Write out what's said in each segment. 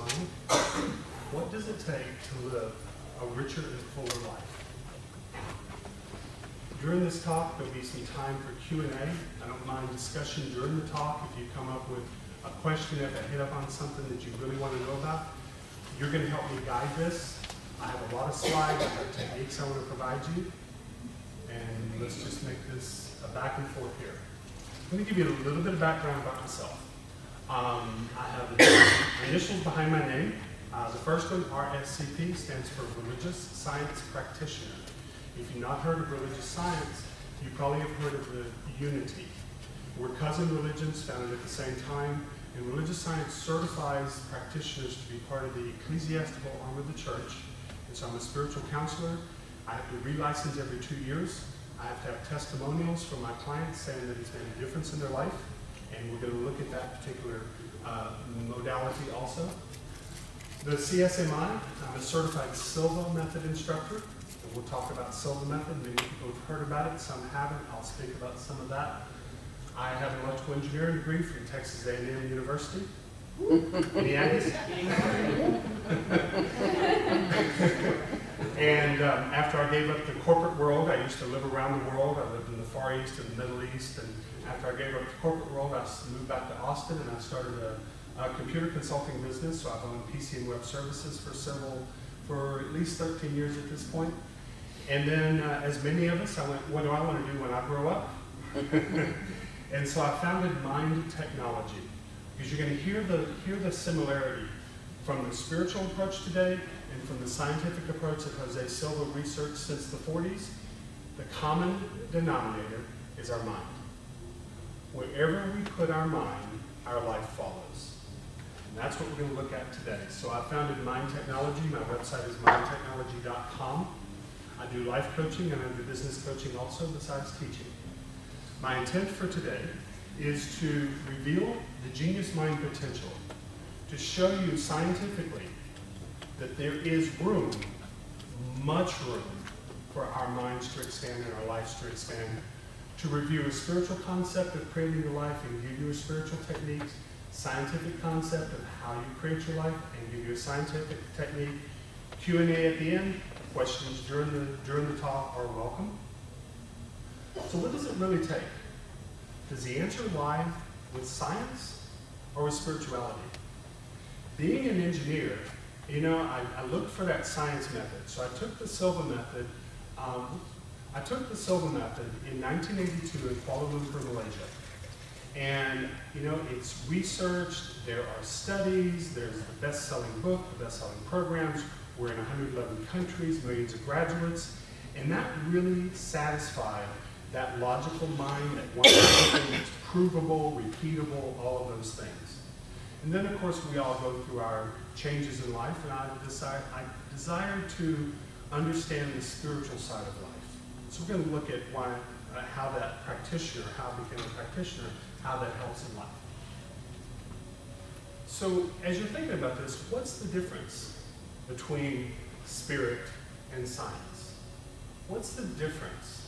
mind? What does it take to live a richer and fuller life? During this talk, there'll be some time for Q&A. I don't mind discussion during the talk. If you come up with a question, if I hit up on something that you really want to know about, you're going to help me guide this. I have a lot of slides, I have techniques I want to provide you, and let's just make this a back and forth here. Let me give you a little bit of background about myself. I have the initials behind my name. The first one, RSCP, stands for Religious Science Practitioner. If you've not heard of religious science, you probably have heard of the Unity. We're cousin religions founded at the same time, and religious science certifies practitioners to be part of the ecclesiastical arm of the church. And so I'm a spiritual counselor. I have to relicense every 2 years. I have to have testimonials from my clients saying that it's made a difference in their life, and we're going to look at that particular modality also. The CSMI, I'm a certified Silva method instructor. And we'll talk about Silva method. Many people have heard about it, some haven't. I'll speak about some of that. I have an electrical engineering degree from Texas A&M University. Any Aggies? And after I gave up the corporate world, I used to live around the world. I lived in the Far East and the Middle East. And after I gave up the corporate world, I moved back to Austin and I started a computer consulting business. So I've owned PC and web services for at least 13 years at this point. And then, as many of us, I went, what do I want to do when I grow up? And so I founded Mind Technology, because you're going to hear the similarity from the spiritual approach today and from the scientific approach that Jose Silva researched since the 40s. The common denominator is our mind. Wherever we put our mind, our life follows. And that's what we're going to look at today. So I founded Mind Technology. My website is mindtechnology.com. I do life coaching and I do business coaching also besides teaching. My intent for today is to reveal the genius mind potential, to show you scientifically that there is room, much room, for our minds to expand and our lives to expand, to review a spiritual concept of creating your life and give you a spiritual techniques, scientific concept of how you create your life and give you a scientific technique, Q&A at the end. Questions during the talk are welcome. So what does it really take? Does the answer lie with science or with spirituality? Being an engineer, I looked for that science method. So I took the Silva method. I took the Silva method in 1982 in Kuala Lumpur, Malaysia. And, it's researched, there are studies, there's the best-selling book, the best-selling programs. We're in 111 countries, millions of graduates, and that really satisfied that logical mind that wants something that's provable, repeatable, all of those things. And then, of course, we all go through our changes in life, and I desire to understand the spiritual side of life. So we're going to look at how that practitioner, how becoming a practitioner, how that helps in life. So as you're thinking about this, what's the difference between spirit and science? What's the difference?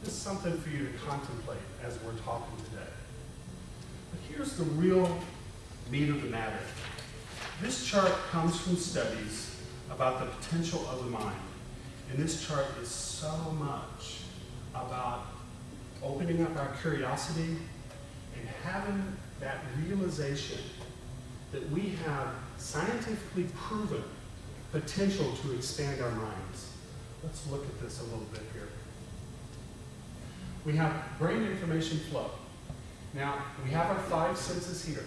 This is something for you to contemplate as we're talking today. But here's the real meat of the matter. This chart comes from studies about the potential of the mind. And this chart is so much about opening up our curiosity and having that realization that we have scientifically proven potential to expand our minds. Let's look at this a little bit here. We have brain information flow. Now, we have our 5 senses here.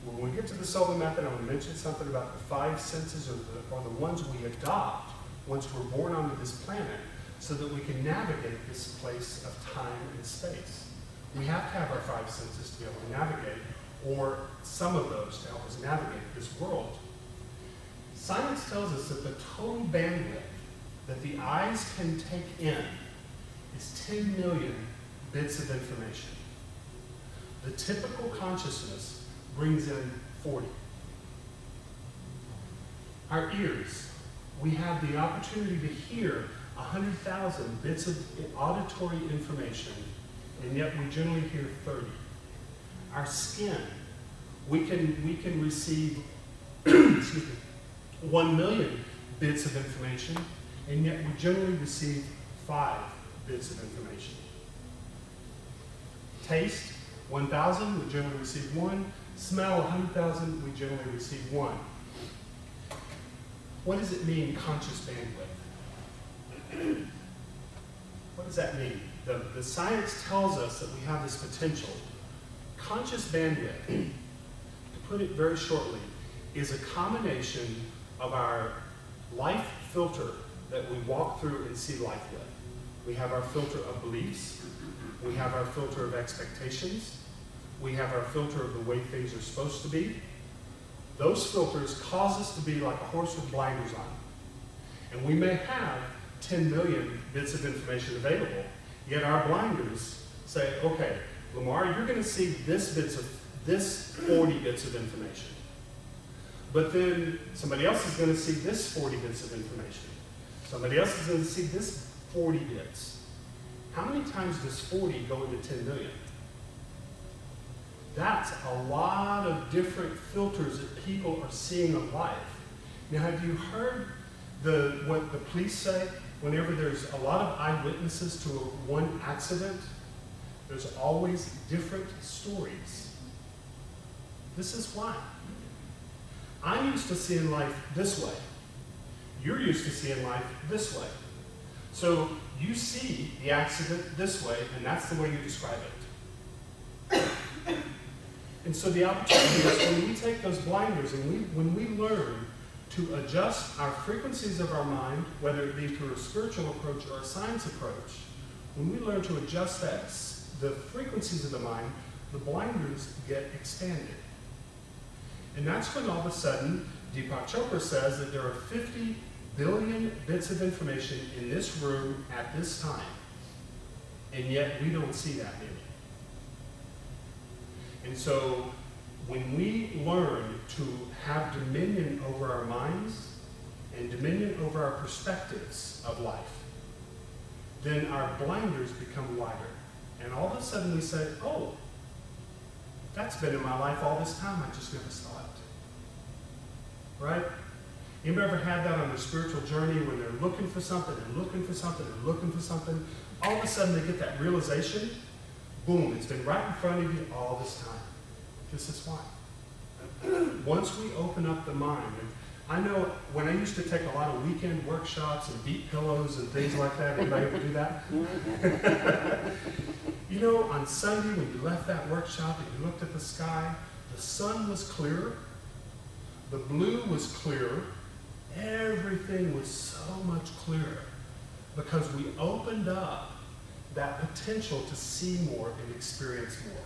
When we get to the Silva method, I'm going to mention something about the 5 senses or the ones we adopt once we're born onto this planet so that we can navigate this place of time and space. We have to have our 5 senses to be able to navigate, or some of those to help us navigate this world. Science tells us that the total bandwidth that the eyes can take in is 10 million bits of information. The typical consciousness brings in 40. Our ears, we have the opportunity to hear 100,000 bits of auditory information, and yet we generally hear 30. Our skin, we can receive excuse me, 1 million bits of information, and yet we generally receive 5 bits of information. Taste, 1,000, we generally receive 1. Smell, 100,000, we generally receive 1. What does it mean, conscious bandwidth? What does that mean? The science tells us that we have this potential. Conscious bandwidth, to put it very shortly, is a combination of our life filter that we walk through and see life with. We have our filter of beliefs. We have our filter of expectations. We have our filter of the way things are supposed to be. Those filters cause us to be like a horse with blinders on. And we may have 10 million bits of information available, yet our blinders say, okay, Lamar, you're going to see this 40 bits of information. But then somebody else is going to see this 40 bits of information. Somebody else is going to see this 40 bits. How many times does 40 go into 10 million? That's a lot of different filters that people are seeing of life. Now, have you heard what the police say whenever there's a lot of eyewitnesses to one accident? There's always different stories. This is why. I'm used to seeing life this way. You're used to seeing life this way. So you see the accident this way, and that's the way you describe it. And so the opportunity is when we take those blinders and when we learn to adjust our frequencies of our mind, whether it be through a spiritual approach or a science approach, when we learn to adjust the frequencies of the mind, the blinders get expanded. And that's when all of a sudden, Deepak Chopra says that there are 50 billion bits of information in this room at this time, and yet we don't see that many. And so when we learn to have dominion over our minds and dominion over our perspectives of life, then our blinders become wider. And all of a sudden we say, oh, that's been in my life all this time, I just never saw it. Right? You ever had that on their spiritual journey when they're looking for something and looking for something and looking for something? All of a sudden they get that realization, boom, it's been right in front of you all this time. This is why. Once we open up the mind, and I know when I used to take a lot of weekend workshops and beat pillows and things like that, anybody ever do that? You know, on Sunday when you left that workshop and you looked at the sky, the sun was clearer, the blue was clearer, everything was so much clearer because we opened up that potential to see more and experience more.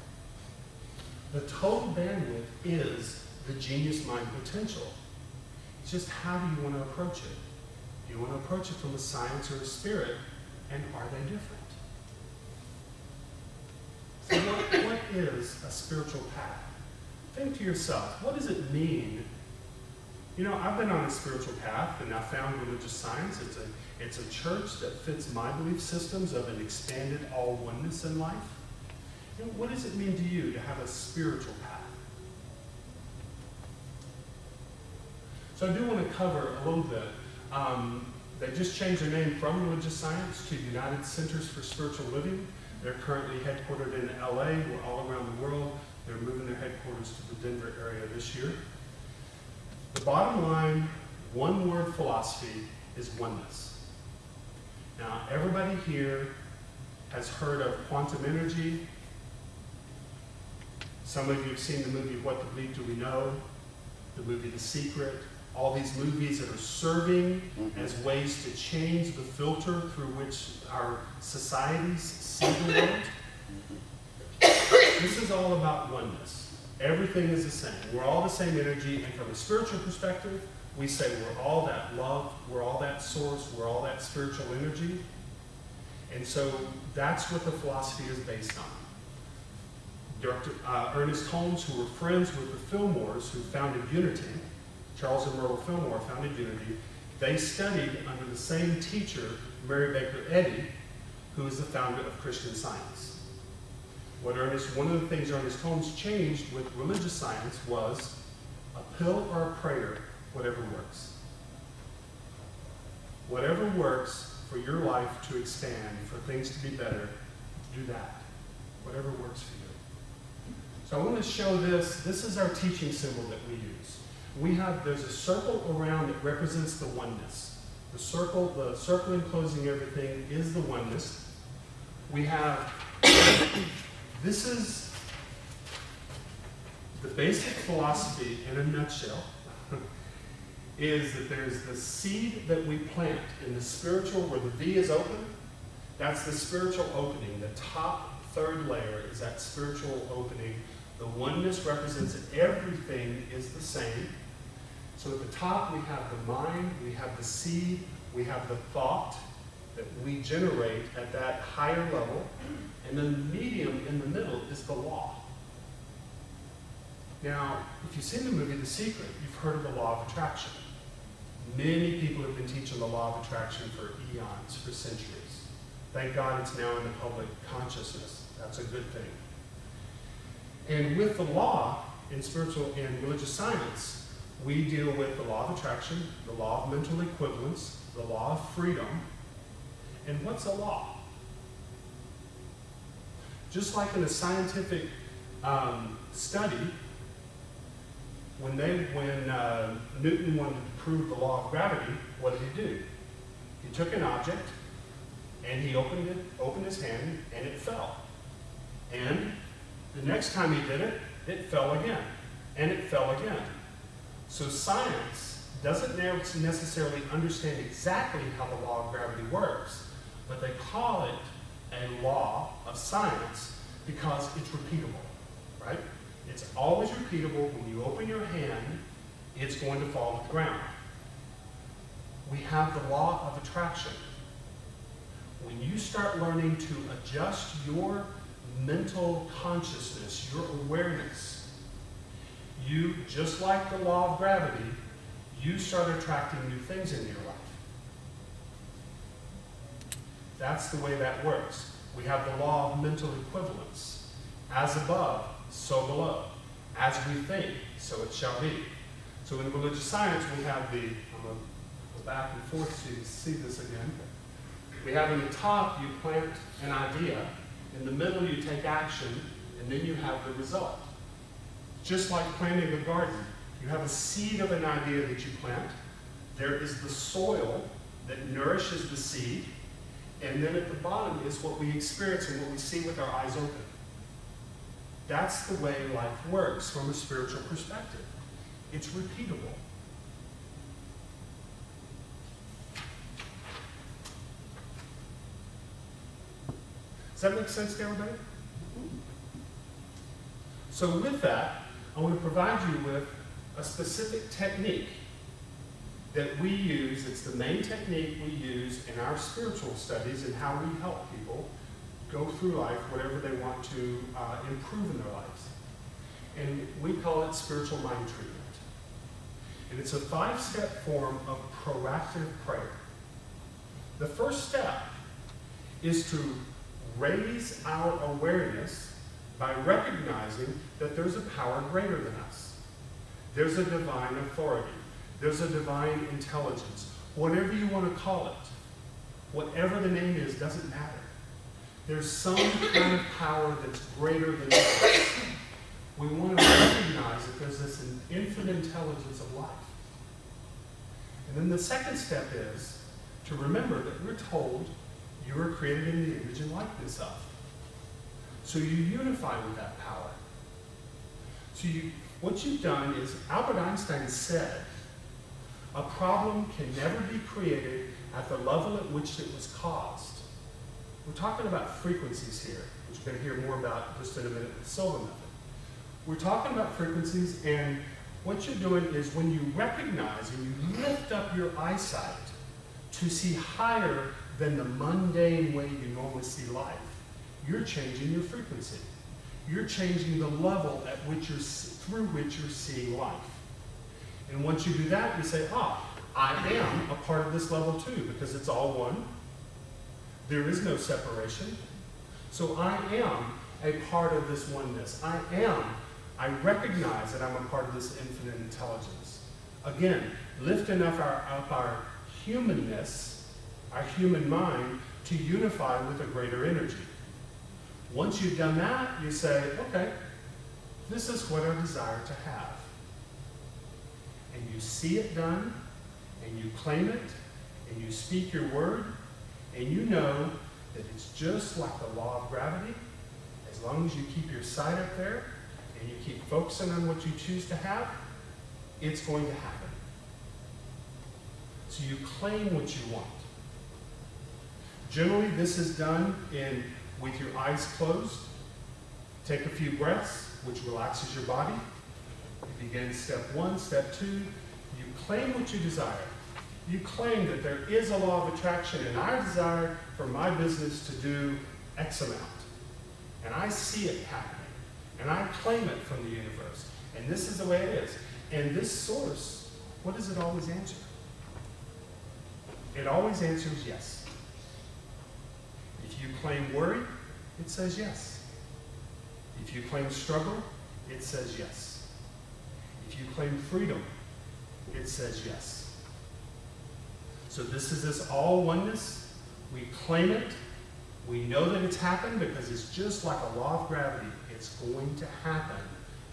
The total bandwidth is the genius mind potential. It's just how do you want to approach it? Do you want to approach it from a science or a spirit, and are they different? So what is a spiritual path? Think to yourself, what does it mean? You know, I've been on a spiritual path and I found religious science. It's a church that fits my belief systems of an expanded all oneness in life. You know, what does it mean to you to have a spiritual path? So I do want to cover a little bit. They just changed their name from Religious Science to United Centers for Spiritual Living. They're currently headquartered in LA. We're all around the world. They're moving their headquarters to the Denver area this year. The bottom line, one-word philosophy is oneness. Now, everybody here has heard of quantum energy. Some of you have seen the movie What the Bleep Do We Know? The movie The Secret. All these movies that are serving as ways to change the filter through which our societies see the world. This is all about oneness. Everything is the same. We're all the same energy, and from a spiritual perspective, we say we're all that love, we're all that source, we're all that spiritual energy. And so that's what the philosophy is based on. Dr. Ernest Holmes, who were friends with the Fillmores, who founded Unity, Charles and Myrtle Fillmore founded Unity, they studied under the same teacher, Mary Baker Eddy, who is the founder of Christian Science. One of the things Ernest Holmes changed with religious science was a pill or a prayer, whatever works. Whatever works for your life to expand, for things to be better, do that. Whatever works for you. So I want to show this. This is our teaching symbol that we use. There's a circle around that represents the oneness. The circle enclosing everything is the oneness. We have, this is the basic philosophy in a nutshell, is that there's the seed that we plant in the spiritual, where the V is open. That's the spiritual opening. The top third layer is that spiritual opening. The oneness represents that everything is the same. So at the top we have the mind, we have the seed, we have the thought that we generate at that higher level, and then the medium in the middle is the law. Now, if you've seen the movie The Secret, you've heard of the law of attraction. Many people have been teaching the law of attraction for eons, for centuries. Thank God it's now in the public consciousness. That's a good thing. And with the law in spiritual and religious science, we deal with the law of attraction, the law of mental equivalence, the law of freedom. And what's a law? Just like in a scientific study, when Newton wanted to prove the law of gravity, what did he do? He took an object and he opened his hand, and it fell. And the next time he did it, it fell again, and it fell again. So science doesn't necessarily understand exactly how the law of gravity works, but they call it a law of science because it's repeatable, right? It's always repeatable. When you open your hand, it's going to fall to the ground. We have the law of attraction. When you start learning to adjust your mental consciousness, your awareness, you, just like the law of gravity, you start attracting new things into your life. That's the way that works. We have the law of mental equivalence. As above, so below. As we think, so it shall be. So in religious science, we have I'm going to go back and forth so you can see this again. We have in the top, you plant an idea. In the middle, you take action, and then you have the result. Just like planting a garden, you have a seed of an idea that you plant. There is the soil that nourishes the seed, and then at the bottom is what we experience and what we see with our eyes open. That's the way life works from a spiritual perspective. It's repeatable. Does that make sense to everybody? So with that, I want to provide you with a specific technique that we use. It's the main technique we use in our spiritual studies and how we help people go through life, whatever they want to improve in their lives. And we call it spiritual mind treatment. And it's a 5-step form of proactive prayer. The first step is to raise our awareness by recognizing that there's a power greater than us. There's a divine authority. There's a divine intelligence. Whatever you want to call it, whatever the name is, doesn't matter. There's some kind of power that's greater than us. We want to recognize that there's this infinite intelligence of life. And then the second step is to remember that we're told you were created in the image and likeness of. So you unify with that power. So what you've done is, Albert Einstein said, a problem can never be created at the level at which it was caused. We're talking about frequencies here, which we're going to hear more about just in a minute with the Silva method. We're talking about frequencies, and what you're doing is when you recognize and you lift up your eyesight to see higher than the mundane way you normally see life, you're changing your frequency. You're changing the level at which through which you're seeing life. And once you do that, you say, I am a part of this level too, because it's all one. There is no separation. So I am a part of this oneness. I am I recognize that I'm a part of this infinite intelligence. Again, lifting up our humanness, our human mind, to unify with a greater energy. Once you've done that, you say, okay, this is what I desire to have. And you see it done, and you claim it, and you speak your word, and you know that it's just like the law of gravity. As long as you keep your sight up there, and you keep focusing on what you choose to have, it's going to happen. So you claim what you want. Generally, this is done with your eyes closed. Take a few breaths, which relaxes your body. You begin step 1, step 2. You claim what you desire. You claim that there is a law of attraction, and I desire for my business to do X amount. And I see it happening. And I claim it from the universe. And this is the way it is. And this source, what does it always answer? It always answers yes. If you claim worry, it says yes. If you claim struggle, it says yes. If you claim freedom, it says yes. So this is this all oneness. We claim it. We know that it's happened because it's just like a law of gravity. It's going to happen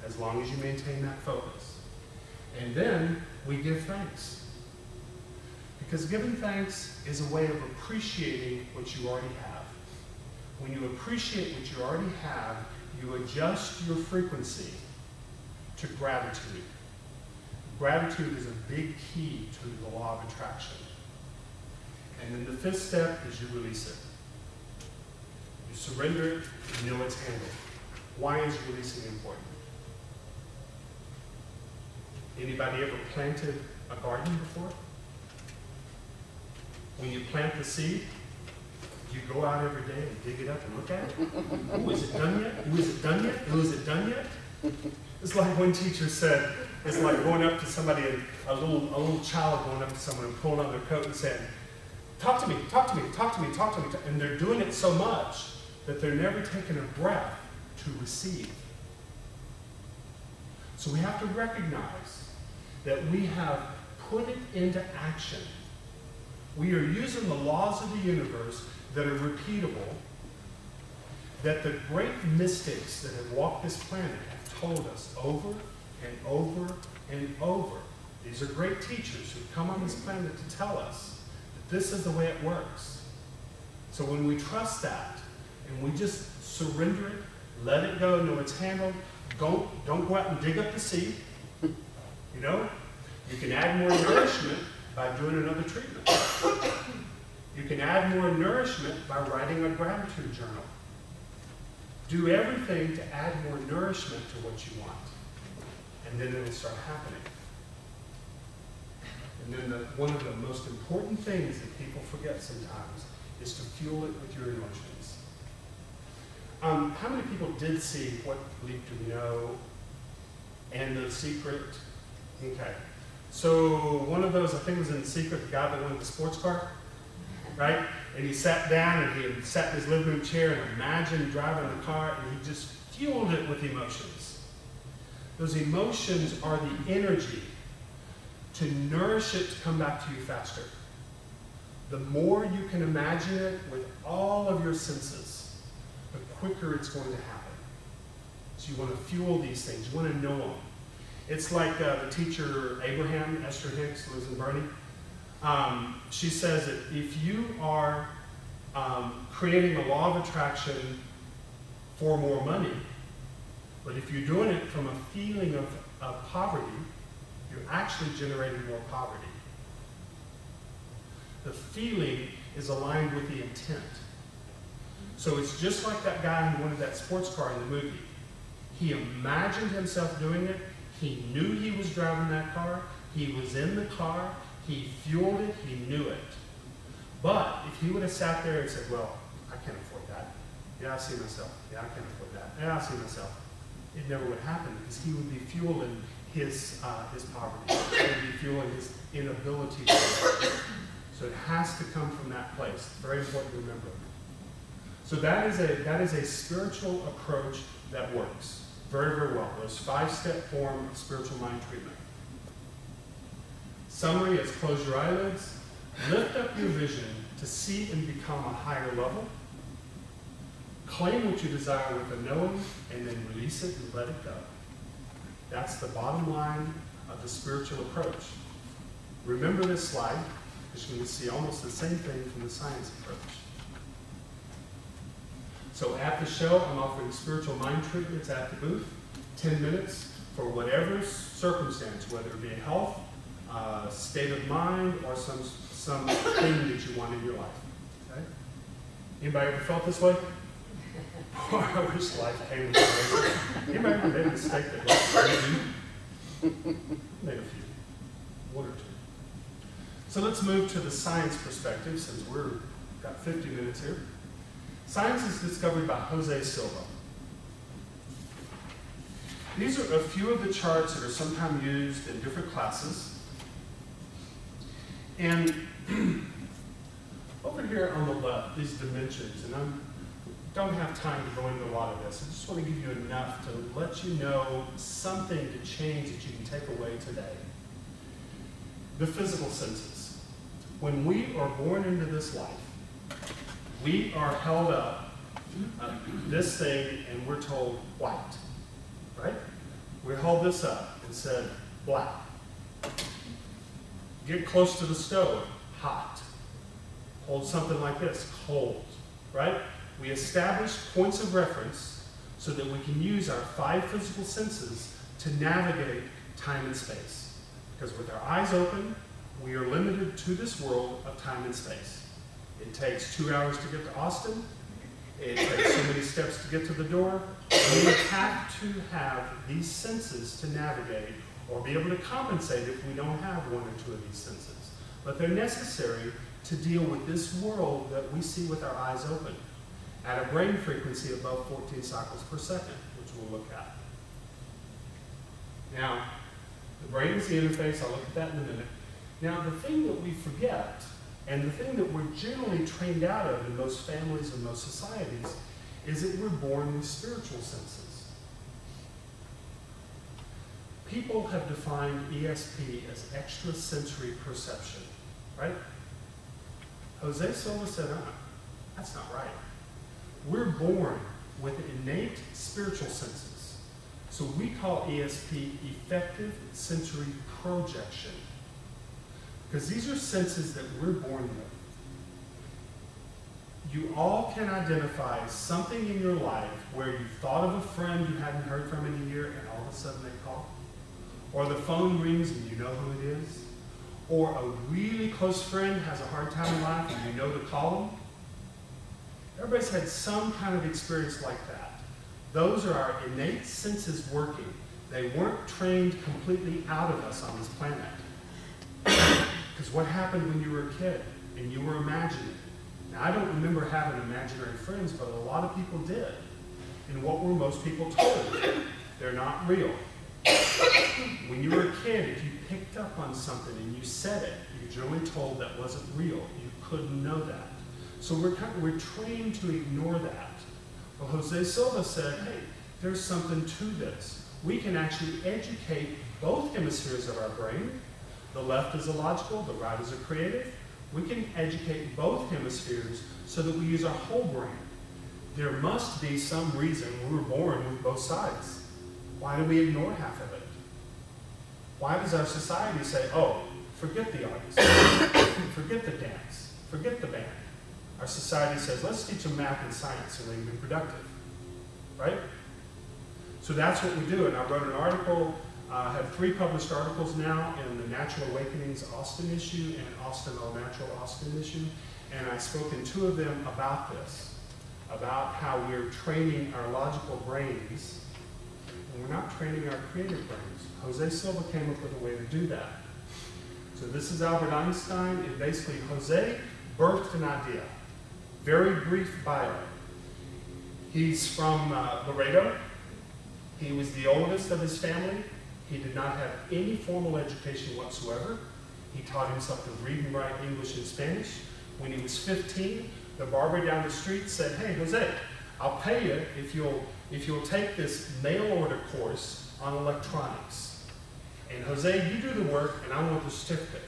as long as you maintain that focus. And then we give thanks. Because giving thanks is a way of appreciating what you already have. When you appreciate what you already have, you adjust your frequency to gratitude. Gratitude is a big key to the law of attraction. And then the 5th step is you release it. You surrender it, you know it's handled. Why is releasing important? Anybody ever planted a garden before? When you plant the seed, you go out every day and dig it up and look at it. Oh, is it done yet? Oh, is it done yet? Oh, is it done yet? It's like one teacher said, it's like going up to somebody, and a little child going up to someone and pulling on their coat and saying, talk to me, talk to me, talk to me, talk to me. And they're doing it so much that they're never taking a breath to receive. So we have to recognize that we have put it into action. We are using the laws of the universe that are repeatable, that the great mystics that have walked this planet have told us over and over and over. These are great teachers who come on this planet to tell us that this is the way it works. So when we trust that and we just surrender it, let it go, know it's handled, don't go out and dig up the seed. You know, you can add more nourishment by doing another treatment. You can add more nourishment by writing a gratitude journal. Do everything to add more nourishment to what you want. And then it will start happening. And then one of the most important things that people forget sometimes is to fuel it with your emotions. How many people did see What Leap Do We Know and The Secret? Okay. So one of those, I think it was in The Secret, the guy that wanted the sports car, right? And he sat down and he had sat in his living room chair and imagined driving the car, and he just fueled it with emotions. Those emotions are the energy to nourish it to come back to you faster. The more you can imagine it with all of your senses, the quicker it's going to happen. So you want to fuel these things. You want to know them. It's like the teacher Abraham, Esther Hicks, lives in Bernie. She says that if you are creating a law of attraction for more money, but if you're doing it from a feeling of poverty, you're actually generating more poverty. The feeling is aligned with the intent. So it's just like that guy who wanted that sports car in the movie. He imagined himself doing it. He knew he was driving that car. He was in the car. He fueled it. He knew it. But if he would have sat there and said, well, I can't afford that. Yeah, I see myself. Yeah, I can't afford that. Yeah, I see myself. It never would happen because he would be fueling his poverty. He would be fueling his inability to work. So it has to come from that place. It's very important to remember. So that is a spiritual approach that works. very, very well. Those 5-step form of spiritual mind treatment. Summary is close your eyelids, lift up your vision to see and become a higher level, claim what you desire with a knowing, and then release it and let it go. That's the bottom line of the spiritual approach. Remember this slide, because you're going to see almost the same thing from the science approach. So at the show, I'm offering spiritual mind treatments at the booth, 10 minutes for whatever circumstance, whether it be health, state of mind, or some thing that you want in your life. Okay? Anybody ever felt this way? Boy, I wish life came with this. Anybody ever made a mistake that was made a few, one or two. So let's move to the science perspective, since we've got 50 minutes here. Science is discovered by Jose Silva. These are a few of the charts that are sometimes used in different classes. And over here on the left, these dimensions, and I don't have time to go into a lot of this. I just want to give you enough to let you know something to change that you can take away today. The physical senses. When we are born into this life, we are held up this thing and we're told white, right? We hold this up and said black. Get close to the stove, hot. Hold something like this, cold, right? We establish points of reference so that we can use our 5 physical senses to navigate time and space. Because with our eyes open, we are limited to this world of time and space. It takes 2 hours to get to Austin. It takes so many steps to get to the door. We have to have these senses to navigate or be able to compensate if we don't have 1 or 2 of these senses. But they're necessary to deal with this world that we see with our eyes open at a brain frequency above 14 cycles per second, which we'll look at. Now, the brain is the interface. I'll look at that in a minute. Now, the thing that we forget, and the thing that we're generally trained out of in most families and most societies, is that we're born with spiritual senses. People have defined ESP as extrasensory perception, right? Jose Silva said, that's not right. We're born with innate spiritual senses. So we call ESP effective sensory projection. Because these are senses that we're born with. You all can identify something in your life where you thought of a friend you hadn't heard from in a year and all of a sudden they call. Or the phone rings and you know who it is. Or a really close friend has a hard time in life and you know to call them. Everybody's had some kind of experience like that. Those are our innate senses working. They weren't trained completely out of us on this planet. Because what happened when you were a kid and you were imagining? Now, I don't remember having imaginary friends, but a lot of people did. And what were most people told? They're not real. When you were a kid, if you picked up on something and you said it, you're generally told that wasn't real. You couldn't know that. So we're trained to ignore that. Well, Jose Silva said, hey, there's something to this. We can actually educate both hemispheres of our brain. The left is illogical, the right is a creative. We can educate both hemispheres so that we use our whole brain. There must be some reason we were born with both sides. Why do we ignore half of it? Why does our society say, oh, forget the artist, forget the dance, forget the band? Our society says, let's teach them math and science so they can be productive, right? So that's what we do. And I wrote an article, I have 3 published articles now in the Natural Awakenings Austin issue and Austin All Natural Austin issue. And I spoke in 2 of them about this, about how we're training our logical brains and we're not training our creative brains. Jose Silva came up with a way to do that. So this is Albert Einstein, and basically Jose birthed an idea. Very brief bio. He's from Rodeo. He was the oldest of his family. He did not have any formal education whatsoever. He taught himself to read and write English and Spanish. When he was 15, the barber down the street said, hey, Jose, I'll pay you if if you'll take this mail order course on electronics, and Jose, you do the work, and I want the certificate,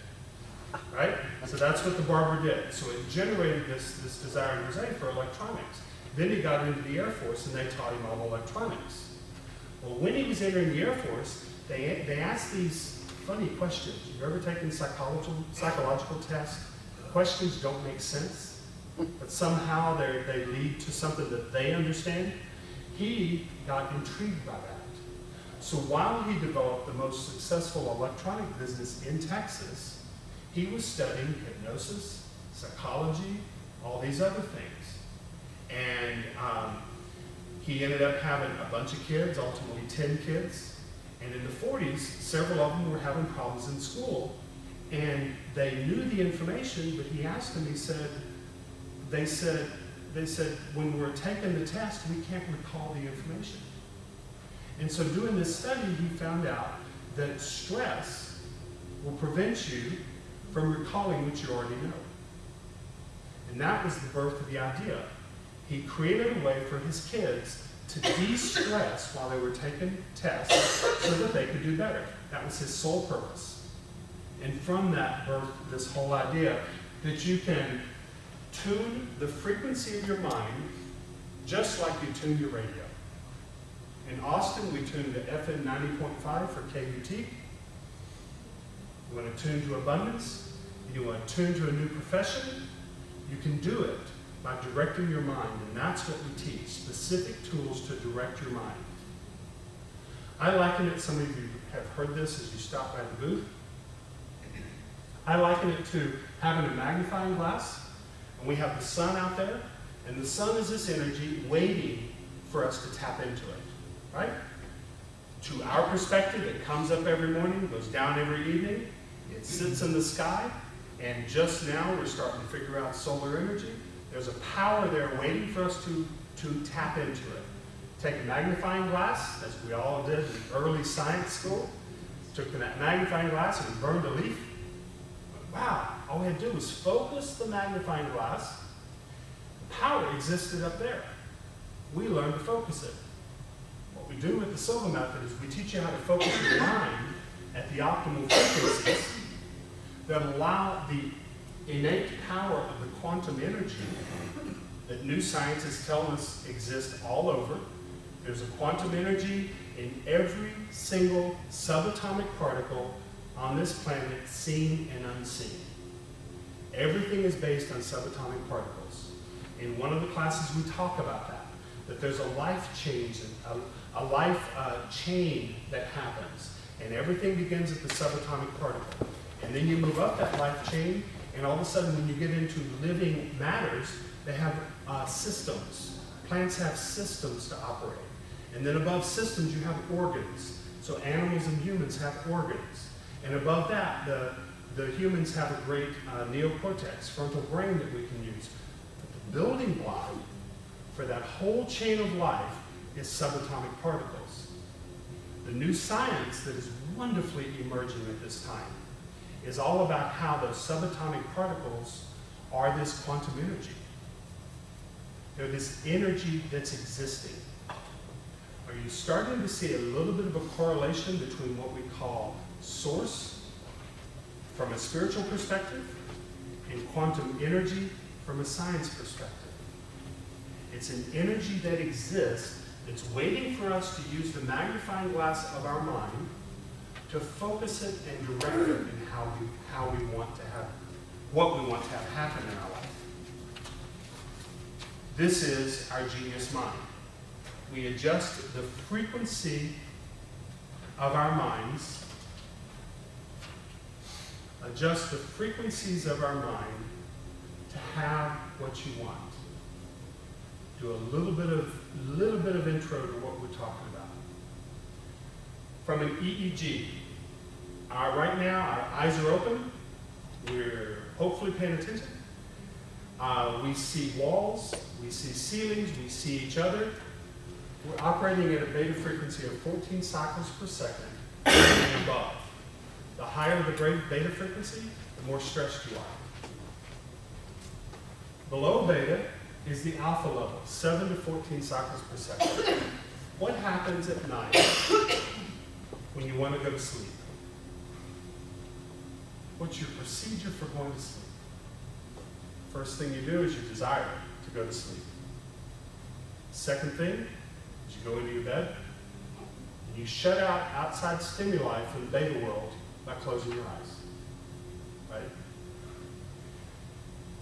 right? So that's what the barber did. So it generated this desire in Jose for electronics. Then he got into the Air Force, and they taught him all electronics. Well, when he was entering the Air Force, they asked these funny questions. You've ever taken psychological tests? Questions don't make sense, but somehow they lead to something that they understand. He got intrigued by that. So while he developed the most successful electronic business in Texas, he was studying hypnosis, psychology, all these other things. And he ended up having a bunch of kids, ultimately 10 kids. And in the 40s, several of them were having problems in school. And they knew the information, but he asked them, they said, when we're taking the test, we can't recall the information. And so doing this study, he found out that stress will prevent you from recalling what you already know. And that was the birth of the idea. He created a way for his kids to de-stress while they were taking tests so that they could do better. That was his sole purpose. And from that birthed this whole idea that you can tune the frequency of your mind just like you tune your radio. In Austin, we tuned to FM 90.5 for KUT. You want to tune to abundance, you want to tune to a new profession, you can do it by directing your mind, and that's what we teach, specific tools to direct your mind. I liken it, some of you have heard this as you stop by the booth, I liken it to having a magnifying glass, and we have the sun out there, and the sun is this energy waiting for us to tap into it, right? To our perspective, it comes up every morning, goes down every evening, it sits in the sky, and just now we're starting to figure out solar energy. There's a power there waiting for us to tap into it. Take a magnifying glass, as we all did in early science school, took that magnifying glass and burned a leaf. Wow, all we had to do was focus the magnifying glass. The power existed up there. We learned to focus it. What we do with the Silva method is we teach you how to focus your mind at the optimal frequencies that allow the innate power of the quantum energy that new scientists tell us exists all over. There's a quantum energy in every single subatomic particle on this planet, seen and unseen. Everything is based on subatomic particles. In one of the classes we talk about that there's a life change, a life chain that happens, and everything begins at the subatomic particle. And then you move up that life chain, and all of a sudden when you get into living matters, they have systems. Plants have systems to operate. And then above systems you have organs. So animals and humans have organs. And above that, the humans have a great neocortex, frontal brain that we can use. But the building block for that whole chain of life is subatomic particles. The new science that is wonderfully emerging at this time is all about how those subatomic particles are this quantum energy. They're this energy that's existing. Are you starting to see a little bit of a correlation between what we call source from a spiritual perspective and quantum energy from a science perspective? It's an energy that exists that's waiting for us to use the magnifying glass of our mind to focus it and direct it in how we want to have, what we want to have happen in our life. This is our genius mind. We adjust the frequency of our minds, adjust the frequencies of our mind to have what you want. Do a little bit of intro to what we're talking about. From an EEG, right now our eyes are open. We're hopefully paying attention. We see walls, we see ceilings, we see each other. We're operating at a beta frequency of 14 cycles per second and above. The higher the beta frequency, the more stressed you are. Below beta is the alpha level, 7 to 14 cycles per second. What happens at night when you want to go to sleep? What's your procedure for going to sleep? First thing you do is you desire to go to sleep. Second thing is you go into your bed and you shut out outside stimuli from the beta world by closing your eyes. Right?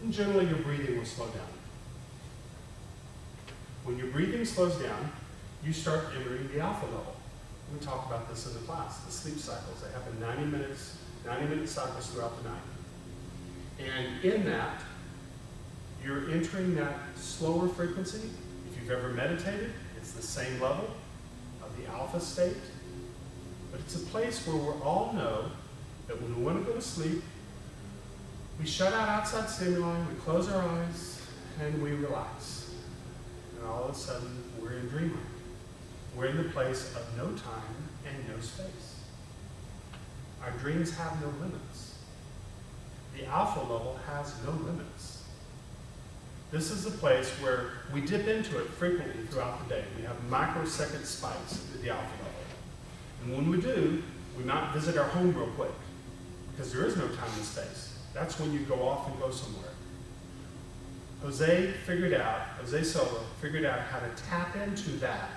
And generally your breathing will slow down. When your breathing slows down, you start entering the alpha level. We talk about this in the class, the sleep cycles. They happen 90-minute cycles throughout the night. And in that, you're entering that slower frequency. If you've ever meditated, it's the same level of the alpha state. But it's a place where we all know that when we want to go to sleep, we shut out outside stimuli, we close our eyes, and we relax. And all of a sudden, we're in dreamland. We're in the place of no time and no space. Our dreams have no limits. The alpha level has no limits. This is a place where we dip into it frequently throughout the day. We have microsecond spikes at the alpha level. And when we do, we might visit our home real quick because there is no time and space. That's when you go off and go somewhere. Jose Silva figured out how to tap into that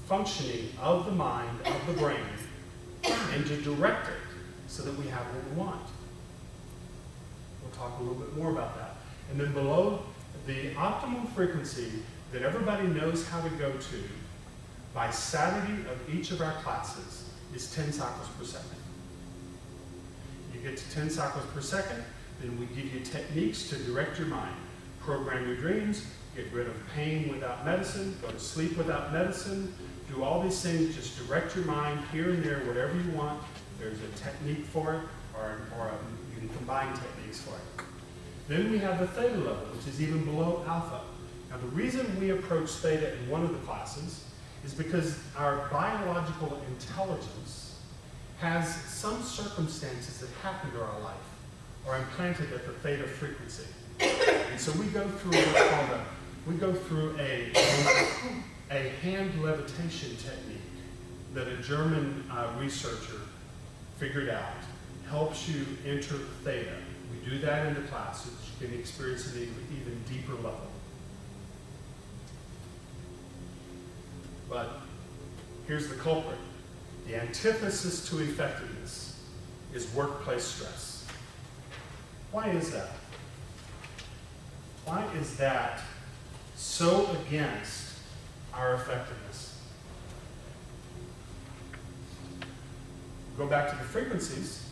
functioning of the mind, of the brain, and to direct it so that we have what we want. We'll talk a little bit more about that. And then below, the optimal frequency that everybody knows how to go to by Saturday of each of our classes is 10 cycles per second. You get to 10 cycles per second, then we give you techniques to direct your mind. Program your dreams, get rid of pain without medicine, go to sleep without medicine, do all these things, just direct your mind here and there, whatever you want. There's a technique for it, or you can combine techniques for it. Then we have the theta level, which is even below alpha. Now the reason we approach theta in one of the classes is because our biological intelligence has some circumstances that happen to our life are implanted at the theta frequency. And so we go through what's called a hand levitation technique that a German researcher figured out helps you enter theta. We do that in the class so that you can experience it at an even deeper level. But here's the culprit. The antithesis to effectiveness is workplace stress. Why is that? Why is that so against our effectiveness? Go back to the frequencies.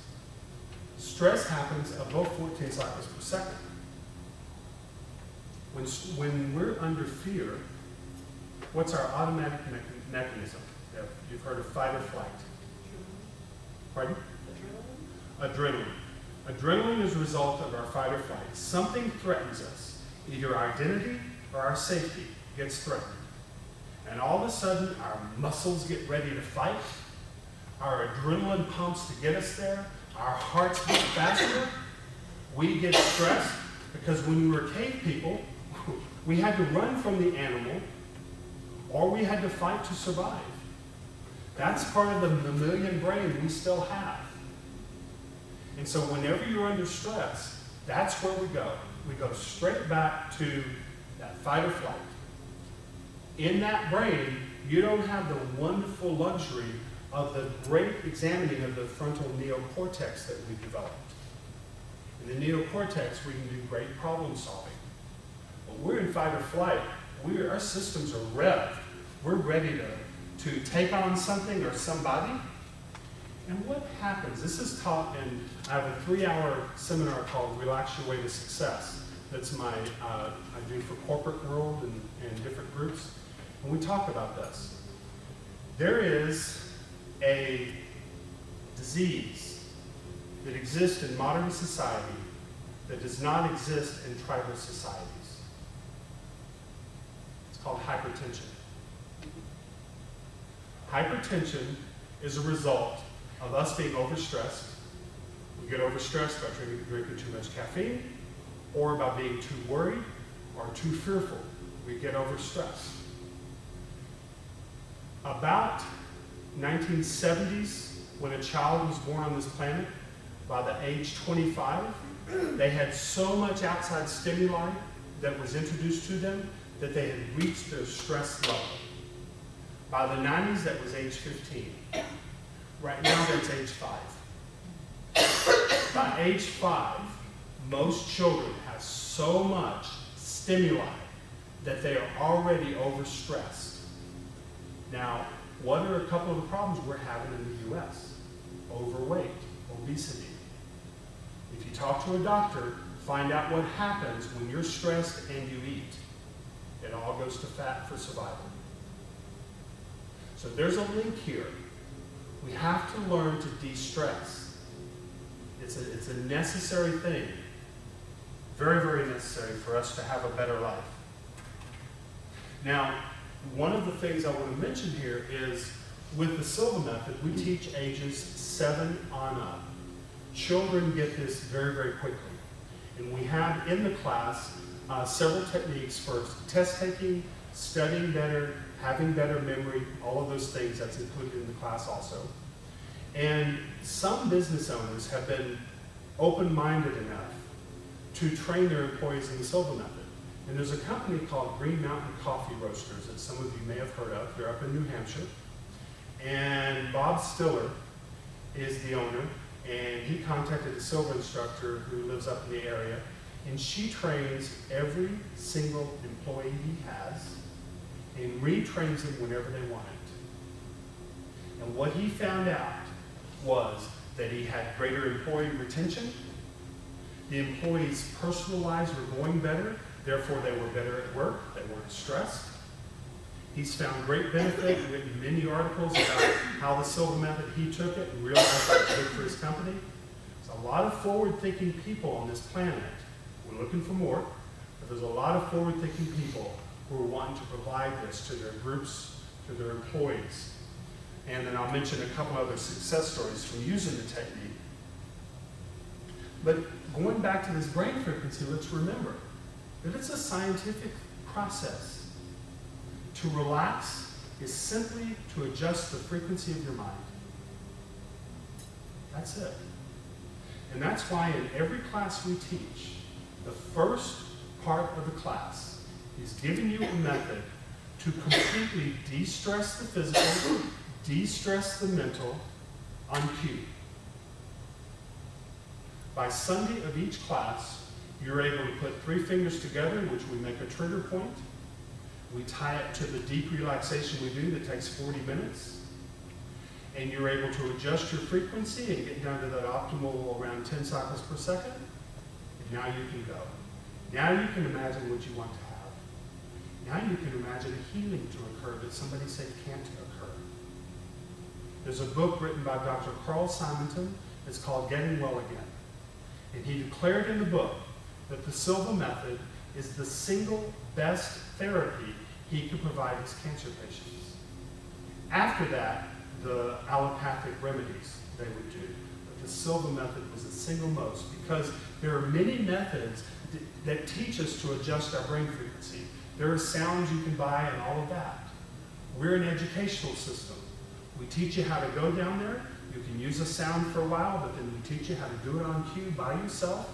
Stress happens above 14 cycles per second. When we're under fear, what's our automatic mechanism? You've heard of fight or flight. Pardon? Adrenaline. Adrenaline is a result of our fight or flight. Something threatens us. Either our identity or our safety gets threatened. And all of a sudden, our muscles get ready to fight. Our adrenaline pumps to get us there. Our hearts beat faster. We get stressed because when we were cave people, we had to run from the animal or we had to fight to survive. That's part of the mammalian brain we still have. And so whenever you're under stress, that's where we go. We go straight back to that fight or flight. In that brain, you don't have the wonderful luxury of the great examining of the frontal neocortex that we've developed. In the neocortex, we can do great problem solving. But we're in fight or flight. Our systems are revved. We're ready to take on something or somebody. And what happens? This is taught in, I have a 3-hour seminar called Relax Your Way to Success. That's I do for corporate world and different groups. And we talk about this. There is a disease that exists in modern society that does not exist in tribal societies. It's called hypertension. Hypertension is a result of us being overstressed. We get overstressed by drinking too much caffeine, or by being too worried or too fearful. We get overstressed. About 1970s, when a child was born on this planet, by the age 25, they had so much outside stimuli that was introduced to them that they had reached their stress level. By the 90s, that was age 15. Right now, that's age 5. By age 5, most children have so much stimuli that they are already overstressed. Now, what are a couple of the problems we're having in the U.S.? Overweight, obesity. If you talk to a doctor, find out what happens when you're stressed and you eat. It all goes to fat for survival. So there's a link here. We have to learn to de-stress. It's a necessary thing. Very, very necessary for us to have a better life. Now, one of the things I want to mention here is with the Silva method, we teach ages 7 on up. Children get this very, very quickly. And we have in the class several techniques for test taking, studying better, having better memory, all of those things that's included in the class also. And some business owners have been open-minded enough to train their employees in the Silva method. And there's a company called Green Mountain Coffee Roasters that some of you may have heard of. They're up in New Hampshire. And Bob Stiller is the owner, and he contacted a Silva instructor who lives up in the area, and she trains every single employee he has and retrains them whenever they want it. And what he found out was that he had greater employee retention, the employees' personal lives were going better, therefore they were better at work, they weren't stressed. He's found great benefit, written many articles about how the Silva method, he took it and realized it was good for his company. There's a lot of forward-thinking people on this planet. We're looking for more, but there's a lot of forward-thinking people who are wanting to provide this to their groups, to their employees. And then I'll mention a couple other success stories from using the technique. But going back to this brain frequency, let's remember that it's a scientific process. To relax is simply to adjust the frequency of your mind. That's it. And that's why in every class we teach, the first part of the class is giving you a method to completely de-stress the physical, de-stress the mental on cue. By Sunday of each class, you're able to put 3 fingers together, which we make a trigger point. We tie it to the deep relaxation we do that takes 40 minutes. And you're able to adjust your frequency and get down to that optimal around 10 cycles per second. And now you can go. Now you can imagine what you want to have. Now you can imagine a healing to occur that somebody said can't occur. There's a book written by Dr. Carl Simonton. It's called Getting Well Again. And he declared in the book that the Silva method is the single best therapy he could provide his cancer patients. After that, the allopathic remedies they would do. But the Silva method was the single most because there are many methods that teach us to adjust our brain frequency. There are sounds you can buy and all of that. We're an educational system. We teach you how to go down there. You can use a sound for a while, but then we teach you how to do it on cue by yourself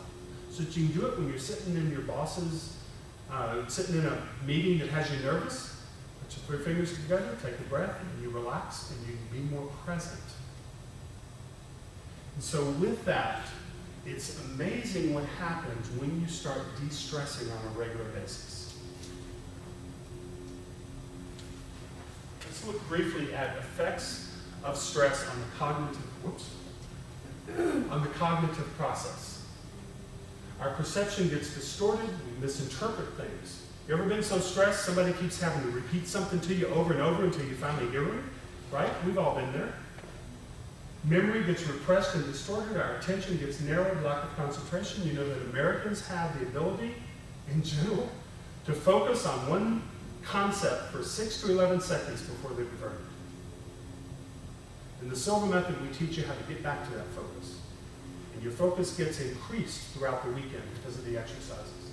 so that you can do it when you're sitting in your boss's, sitting in a meeting that has you nervous. Put your 3 fingers together, take a breath, and you relax, and you can be more present. And so with that, it's amazing what happens when you start de-stressing on a regular basis. Let's look briefly at effects of stress on the cognitive process. Our perception gets distorted, we misinterpret things. You ever been so stressed somebody keeps having to repeat something to you over and over until you finally hear it? Right? We've all been there. Memory gets repressed and distorted, our attention gets narrowed, lack of concentration. You know that Americans have the ability, in general, to focus on one concept for 6 to 11 seconds before they revert. In the Silva method, we teach you how to get back to that focus. And your focus gets increased throughout the weekend because of the exercises.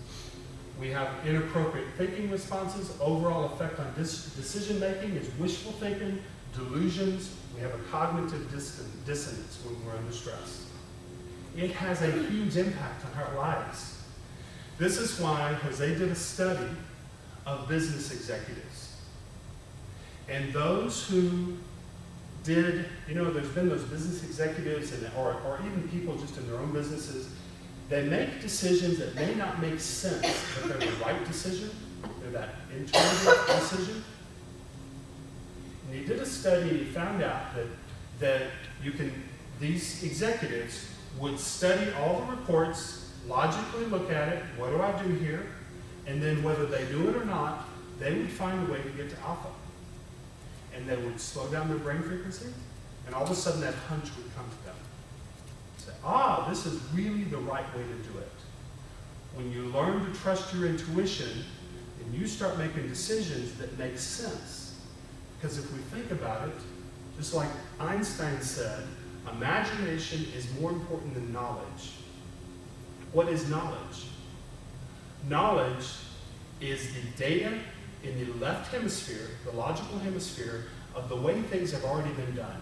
We have inappropriate thinking responses. Overall effect on decision making is wishful thinking, delusions. We have a cognitive dissonance when we're under stress. It has a huge impact on our lives. This is why Jose did a study of business executives. And those who did, there's been those business executives or even people just in their own businesses, they make decisions that may not make sense, but they're the right decision. They're that intuitive decision. And he did a study and he found out that these executives would study all the reports, logically look at it, what do I do here? And then whether they do it or not, they would find a way to get to alpha. And they would slow down their brain frequency, and all of a sudden that hunch would come to them. Say, this is really the right way to do it. When you learn to trust your intuition, and you start making decisions that make sense. Because if we think about it, just like Einstein said, imagination is more important than knowledge. What is knowledge? Knowledge is the data in the left hemisphere, the logical hemisphere, of the way things have already been done.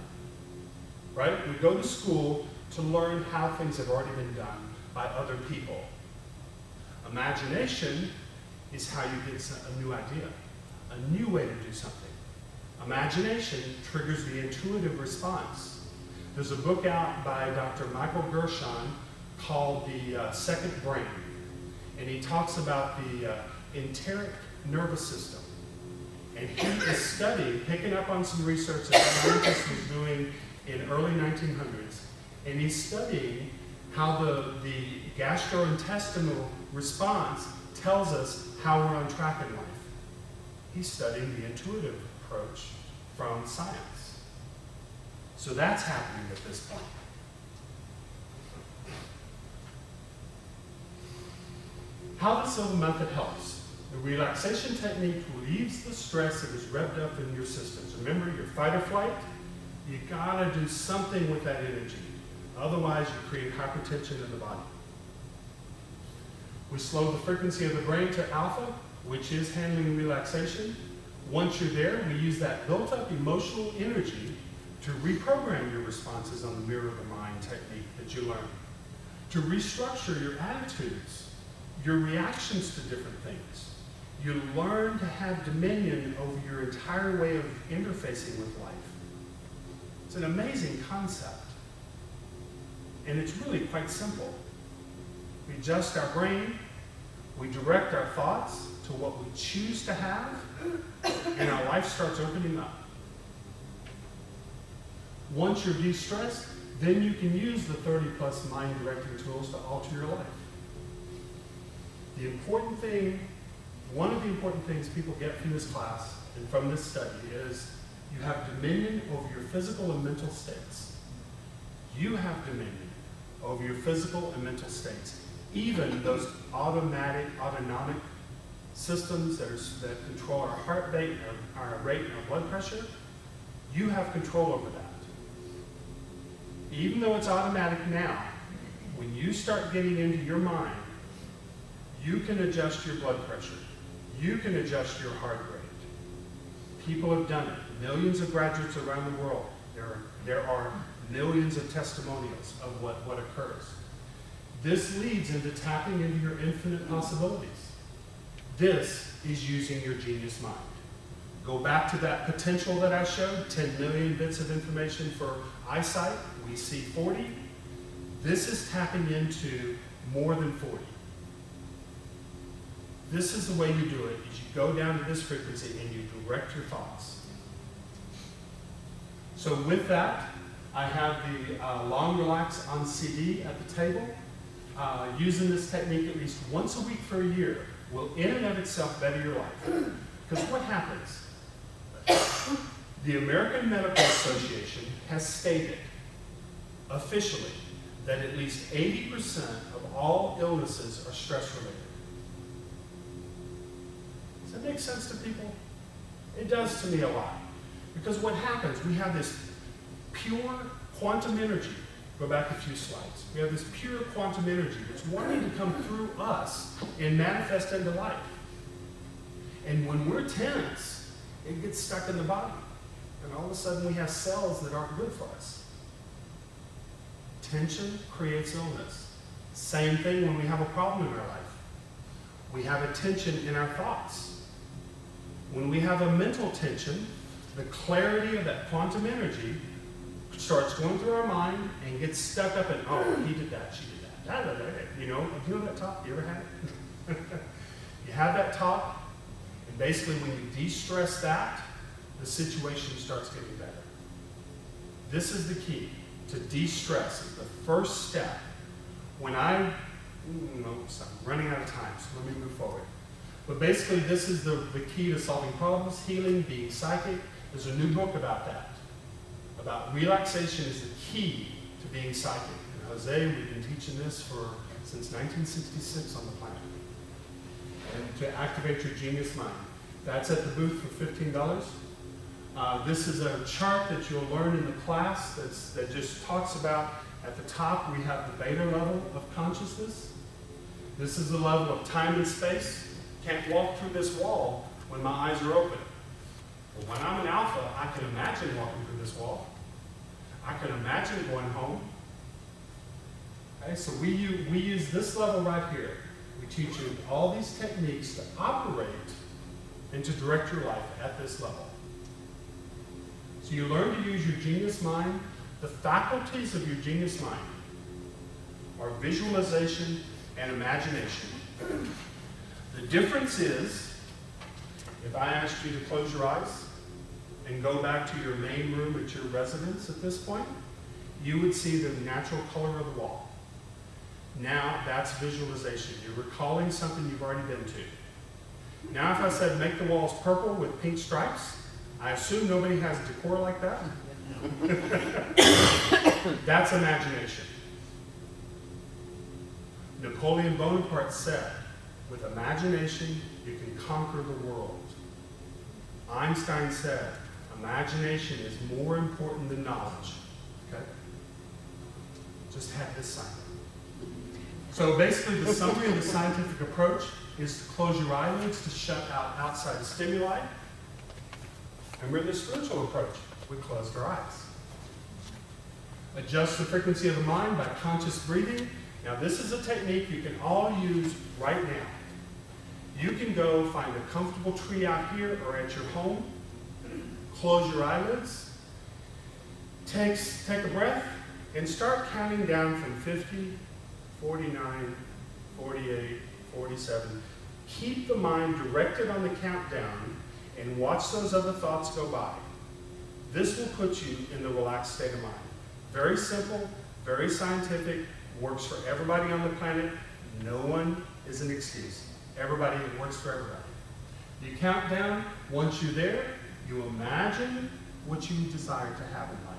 Right? We go to school to learn how things have already been done by other people. Imagination is how you get a new idea, a new way to do something. Imagination triggers the intuitive response. There's a book out by Dr. Michael Gershon called The Second Brain, and he talks about the enteric nervous system. And he is studying, picking up on some research that a scientist was doing in early 1900s, and he's studying how the gastrointestinal response tells us how we're on track in life. He's studying the intuitive approach from science. So that's happening at this point. How the Silva method helps. The relaxation technique relieves the stress that is revved up in your systems. Remember, your fight or flight, you gotta do something with that energy. Otherwise, you create hypertension in the body. We slow the frequency of the brain to alpha, which is handling relaxation. Once you're there, we use that built-up emotional energy to reprogram your responses on the mirror of the mind technique that you learn. To restructure your attitudes, your reactions to different things. You learn to have dominion over your entire way of interfacing with life. It's an amazing concept. And it's really quite simple. We adjust our brain, we direct our thoughts to what we choose to have, and our life starts opening up. Once you're de-stressed, then you can use the 30+ mind-directing tools to alter your life. The important thing, one of the important things people get from this class and from this study is you have dominion over your physical and mental states. You have dominion over your physical and mental states. Even those autonomic systems that control our heart rate, our rate, and our blood pressure, you have control over that. Even though it's automatic now, when you start getting into your mind, you can adjust your blood pressure. You can adjust your heart rate. People have done it. Millions of graduates around the world. There are millions of testimonials of what occurs. This leads into tapping into your infinite possibilities. This is using your genius mind. Go back to that potential that I showed, 10 million bits of information for eyesight. We see 40. This is tapping into more than 40. This is the way you do it, is you go down to this frequency and you direct your thoughts. So with that, I have the Long Relax on CD at the table. Using this technique at least once a week for a year will in and of itself better your life. Because what happens? The American Medical Association has stated officially that at least 80% of all illnesses are stress-related. Does that make sense to people? It does to me a lot. Because what happens, we have this pure quantum energy Go back a few slides. We have this pure quantum energy that's wanting to come through us and manifest into life. And when we're tense, it gets stuck in the body. And all of a sudden we have cells that aren't good for us. Tension creates illness. Same thing when we have a problem in our life. We have a tension in our thoughts. When we have a mental tension, the clarity of that quantum energy starts going through our mind and gets stuck up in, oh, he did that, she did that. You know that talk? You ever had it? You have that talk, and basically when you de-stress that, the situation starts getting better. This is the key to de-stress. It's the first step. When I'm running out of time, so let me move forward. But basically this is the key to solving problems, healing, being psychic. There's a new book about that. About relaxation is the key to being psychic. And Jose, we've been teaching this since 1966 on the planet. And to activate your genius mind. That's at the booth for $15. This is a chart that you'll learn in the class that just talks about, at the top we have the beta level of consciousness. This is the level of time and space. Can't walk through this wall when my eyes are open. But when I'm an alpha, I can imagine walking through this wall. I can imagine going home. Okay, so we use this level right here. We teach you all these techniques to operate and to direct your life at this level. So you learn to use your genius mind. The faculties of your genius mind are visualization and imagination. The difference is, if I asked you to close your eyes and go back to your main room at your residence at this point, you would see the natural color of the wall. Now that's visualization. You're recalling something you've already been to. Now if I said make the walls purple with pink stripes, I assume nobody has decor like that. That's imagination. Napoleon Bonaparte said, with imagination, you can conquer the world. Einstein said, imagination is more important than knowledge. Okay? Just have this sign. So basically, the summary of the scientific approach is to close your eyelids to shut out outside stimuli. And we're the spiritual approach. We closed our eyes. Adjust the frequency of the mind by conscious breathing. Now this is a technique you can all use right now. You can go find a comfortable tree out here or at your home. Close your eyelids. Take a breath and start counting down from 50, 49, 48, 47. Keep the mind directed on the countdown and watch those other thoughts go by. This will put you in the relaxed state of mind. Very simple, very scientific, works for everybody on the planet. No one is an excuse. Everybody, it works for everybody. You count down. Once you're there, you imagine what you desire to have in life,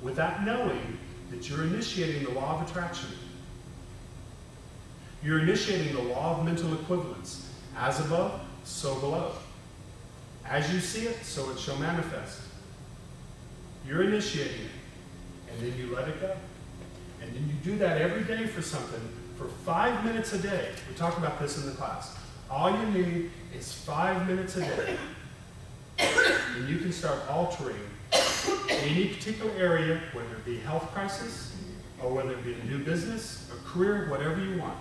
without knowing that you're initiating the law of attraction. You're initiating the law of mental equivalence. As above, so below. As you see it, so it shall manifest. You're initiating it, and then you let it go. And then you do that every day for something, for 5 minutes a day. We talk about this in the class. All you need is 5 minutes a day. And you can start altering any particular area, whether it be a health crisis, or whether it be a new business, a career, whatever you want.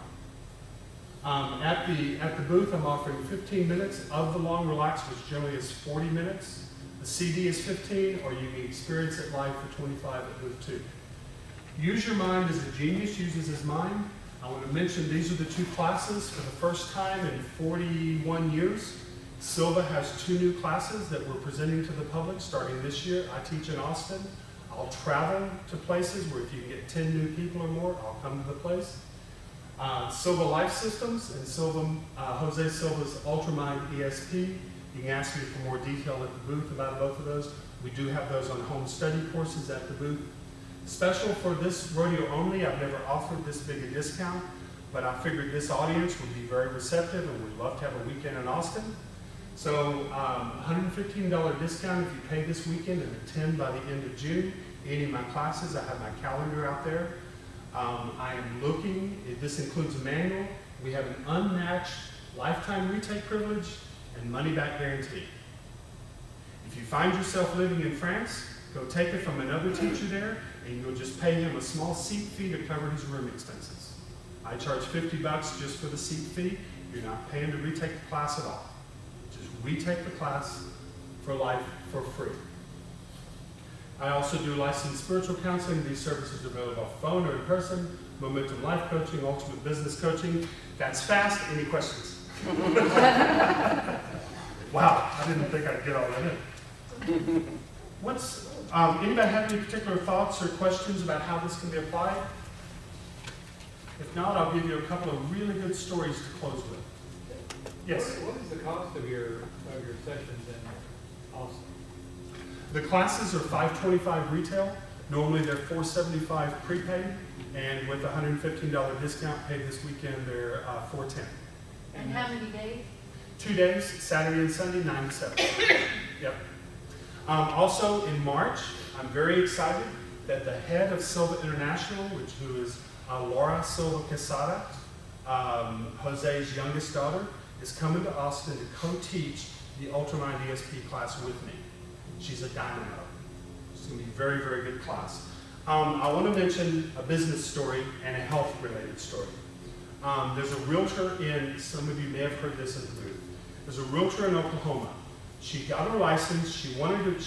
At the booth, I'm offering 15 minutes of the long relax, which generally is 40 minutes. The CD is 15, or you can experience it live for 25 at booth 2. Use your mind as a genius uses his mind. I want to mention these are the two classes for the first time in 41 years. Silva has 2 new classes that we're presenting to the public starting this year. I teach in Austin. I'll travel to places where if you can get 10 new people or more, I'll come to the place. Silva Life Systems and Jose Silva's Ultramind ESP. You can ask me for more detail at the booth about both of those. We do have those on home study courses at the booth. Special for this rodeo only, I've never offered this big a discount, but I figured this audience would be very receptive and would love to have a weekend in Austin. So $115 discount if you pay this weekend and attend by the end of June. any of my classes. I have my calendar out there. I am looking, this includes a manual. We have an unmatched lifetime retake privilege and money-back guarantee. If you find yourself living in France, go take it from another teacher there, and you'll just pay him a small seat fee to cover his room expenses. I charge $50 just for the seat fee. You're not paying to retake the class at all. Just retake the class for life for free. I also do licensed spiritual counseling. These services are available by phone or in person. Momentum life coaching, ultimate business coaching. That's fast. Any questions? Wow, I didn't think I'd get all that in. Anybody have any particular thoughts or questions about how this can be applied? If not, I'll give you a couple of really good stories to close with. Yes? What is the cost of your sessions in Austin? The classes are $525 retail. Normally they're $475 prepaid, and with a $115 discount paid this weekend, they're $410. And how many days? 2 days, Saturday and Sunday, 9 to 7. Yep. Also in March, I'm very excited that the head of Silva International, who is Laura Silva Quesada, Jose's youngest daughter, is coming to Austin to co-teach the Ultramind ESP class with me. She's a dynamo. It's going to be a very, very good class. I want to mention a business story and a health-related story. There's a realtor some of you may have heard this at the booth. There's a realtor in Oklahoma. She got her license. She wanted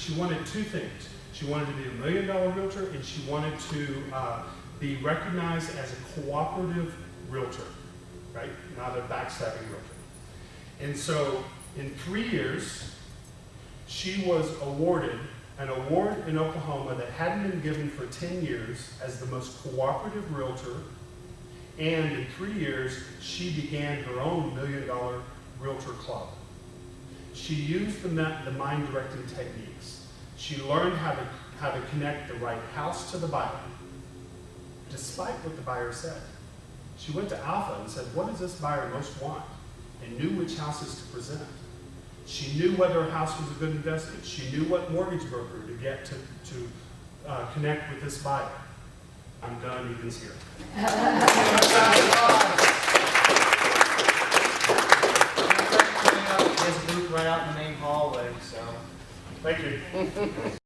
two things. She wanted to be a $1 million realtor, and she wanted to be recognized as a cooperative realtor, right? Not a backstabbing realtor. And so in 3 years, she was awarded an award in Oklahoma that hadn't been given for 10 years as the most cooperative realtor. And in 3 years, she began her own $1 million realtor club. She used the mind directing techniques. She learned how to connect the right house to the buyer, despite what the buyer said. She went to Alpha and said, what does this buyer most want? And knew which houses to present. She knew whether a house was a good investment. She knew what mortgage broker to get to connect with this buyer. I'm done, Ethan's here. There's a booth right out in the main hallway, so. Thank you.